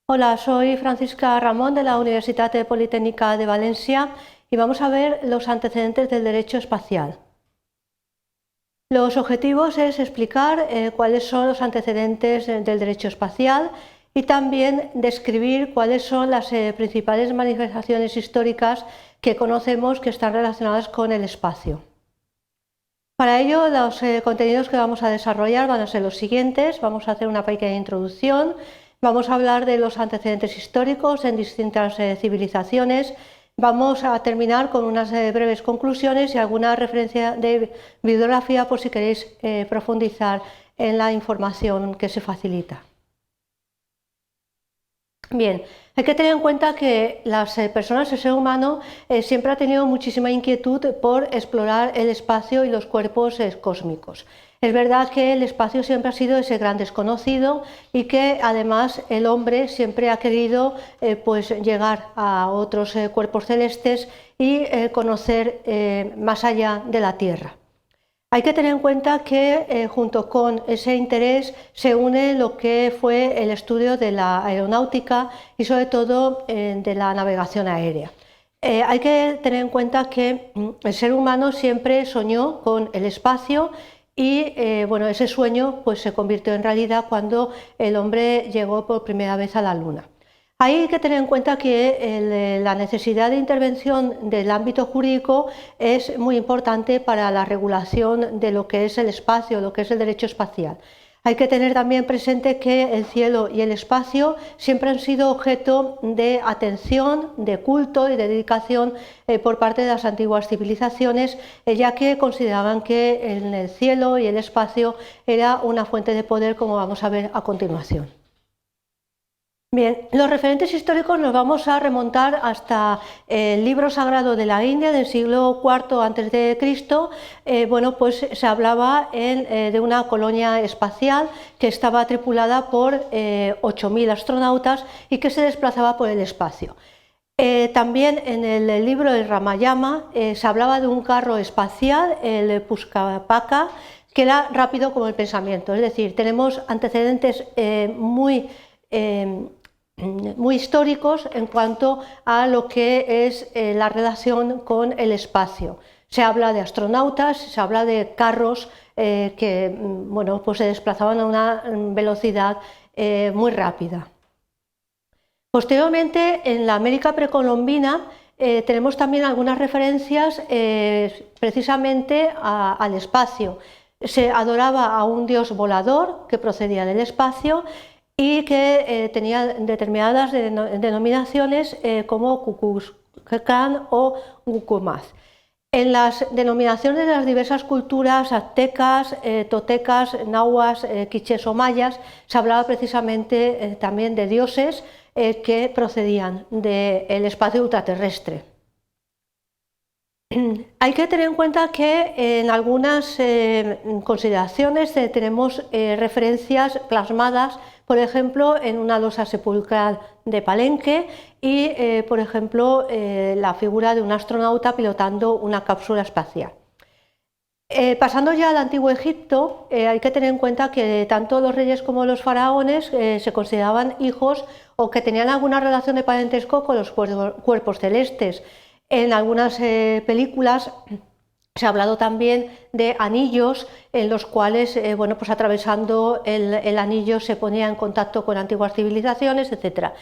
Hola, soy Francisca Ramón de la Universitat Politécnica de Valencia y vamos a ver los antecedentes del derecho espacial. Los objetivos es explicar cuáles son los antecedentes del derecho espacial y también describir cuáles son las principales manifestaciones históricas que conocemos que están relacionadas con el espacio. Para ello, los contenidos que vamos a desarrollar van a ser los siguientes. Vamos a hacer una pequeña introducción. Vamos a hablar de los antecedentes históricos en distintas civilizaciones. Vamos a terminar con unas breves conclusiones y alguna referencia de bibliografía por si queréis profundizar en la información que se facilita. Bien, hay que tener en cuenta que las personas, el ser humano, siempre ha tenido muchísima inquietud por explorar el espacio y los cuerpos cósmicos. Es verdad que el espacio siempre ha sido ese gran desconocido y que además el hombre siempre ha querido pues llegar a otros cuerpos celestes y conocer más allá de la Tierra. Hay que tener en cuenta que junto con ese interés se une lo que fue el estudio de la aeronáutica y sobre todo de la navegación aérea. Hay que tener en cuenta que el ser humano siempre soñó con el espacio y bueno, ese sueño pues, se convirtió en realidad cuando el hombre llegó por primera vez a la Luna. Hay que tener en cuenta que la necesidad de intervención del ámbito jurídico es muy importante para la regulación de lo que es el espacio, lo que es el derecho espacial. Hay que tener también presente que el cielo y el espacio siempre han sido objeto de atención, de culto y de dedicación por parte de las antiguas civilizaciones, ya que consideraban que en el cielo y el espacio era una fuente de poder, como vamos a ver a continuación. Bien, los referentes históricos nos vamos a remontar hasta el libro sagrado de la India del siglo IV a.C. Bueno, pues se hablaba de una colonia espacial que estaba tripulada por 8.000 astronautas y que se desplazaba por el espacio. También en el libro del Ramayana se hablaba de un carro espacial, el Pushkapaka, que era rápido como el pensamiento, es decir, tenemos antecedentes muy históricos en cuanto a lo que es la relación con el espacio. Se habla de astronautas, se habla de carros que bueno, pues se desplazaban a una velocidad muy rápida. Posteriormente, en la América precolombina, tenemos también algunas referencias precisamente al espacio. Se adoraba a un dios volador que procedía del espacio y que tenía determinadas denominaciones como Kukulcán o Gucumaz. En las denominaciones de las diversas culturas aztecas, totecas, nahuas, quichés o mayas se hablaba precisamente también de dioses que procedían del espacio ultraterrestre. Hay que tener en cuenta que en algunas consideraciones tenemos referencias plasmadas, por ejemplo, en una losa sepulcral de Palenque y, por ejemplo, la figura de un astronauta pilotando una cápsula espacial. Pasando ya al Antiguo Egipto, hay que tener en cuenta que tanto los reyes como los faraones se consideraban hijos o que tenían alguna relación de parentesco con los cuerpos celestes. En algunas películas se ha hablado también de anillos en los cuales, bueno, pues atravesando el anillo se ponía en contacto con antiguas civilizaciones, etc.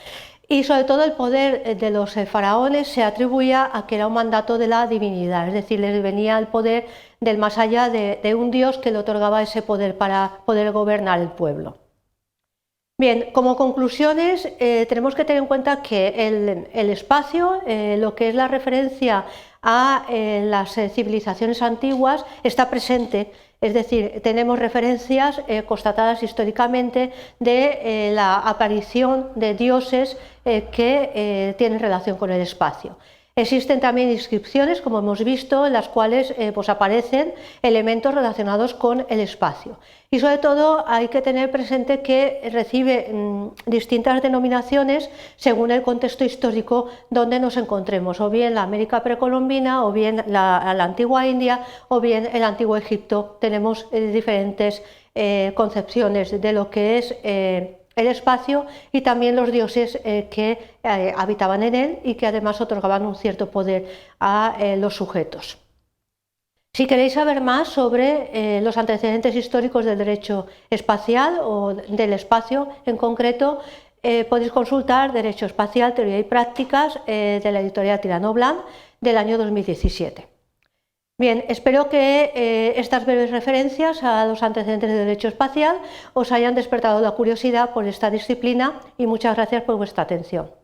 Y sobre todo el poder de los faraones se atribuía a que era un mandato de la divinidad, es decir, les venía el poder del más allá de un dios que le otorgaba ese poder para poder gobernar el pueblo. Bien, como conclusiones tenemos que tener en cuenta que el espacio, lo que es la referencia a las civilizaciones antiguas, está presente, es decir, tenemos referencias constatadas históricamente de la aparición de dioses que tienen relación con el espacio. Existen también inscripciones, como hemos visto, en las cuales pues aparecen elementos relacionados con el espacio. Y sobre todo hay que tener presente que recibe distintas denominaciones según el contexto histórico donde nos encontremos, o bien la América precolombina, o bien la antigua India, o bien el antiguo Egipto. Tenemos diferentes concepciones de lo que es el espacio y también los dioses que habitaban en él y que además otorgaban un cierto poder a los sujetos. Si queréis saber más sobre los antecedentes históricos del derecho espacial o del espacio en concreto, podéis consultar Derecho Espacial, Teoría y Prácticas de la editorial Tirano Blanc del año 2017. Bien, espero que estas breves referencias a los antecedentes del derecho espacial os hayan despertado la curiosidad por esta disciplina y muchas gracias por vuestra atención.